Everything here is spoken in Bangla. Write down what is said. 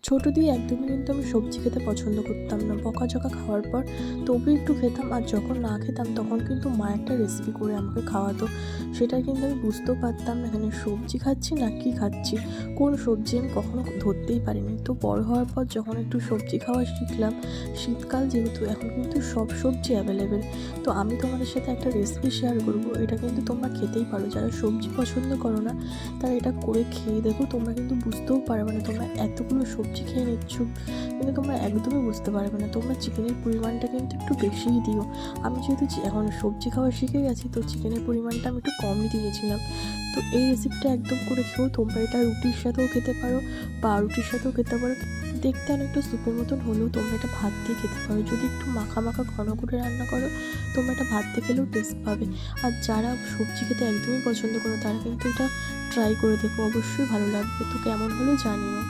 ছোটো দিয়ে একদমই কিন্তু আমি সবজি খেতে পছন্দ করতাম না। বকাঝকা খাওয়ার পর তবু একটু খেতাম, আর যখন না খেতাম তখন কিন্তু মা একটা রেসিপি করে আমাকে খাওয়াতো। সেটা কিন্তু আমি বুঝতেও পারতাম না এখানে সবজি খাচ্ছি না কি খাচ্ছি। কোন সবজি আমি কখনো ধরতেই পারিনি। তো বড় হওয়ার পর যখন একটু সবজি খাওয়া শিখলাম, শীতকাল যেহেতু এখন কিন্তু সব সবজি অ্যাভেলেবেল। তো আমি তোমাদের সাথে একটা রেসিপি শেয়ার করব। এটা কিন্তু তোমরা খেতেই পারো। যারা সবজি পছন্দ করো না তারা এটা করে খেয়ে দেখো, তোমরা কিন্তু বুঝতেও পারবে না তোমরা এতগুলো সবজি খেয়ে নিচ্ছ, কিন্তু তোমরা একদমই বুঝতে পারবে না। তোমরা চিকেনের পরিমাণটা কিন্তু একটু বেশিই দিও। আমি যেহেতু এখন সবজি খাওয়া শিখে গেছি, তো চিকেনের পরিমাণটা আমি একটু কমই দিয়েছিলাম। তো এই রেসিপিটা একদম করে খেও। তোমরা এটা রুটির সাথেও খেতে পারো, পাউরুটির সাথেও খেতে পারো। দেখতে অনেকটা স্যুপের মতন হলেও তোমরা এটা ভাত দিয়ে খেতে পারো। যদি একটু মাখা মাখা ঘন করে রান্না করো, তোমরা এটা ভাত দিয়ে খেলেও টেস্ট পাবে। আর যারা সবজি খেতে একদমই পছন্দ করো তারা কিন্তু এটা ট্রাই করে দেখো, অবশ্যই ভালো লাগবে। তো কেমন হলো জানিও।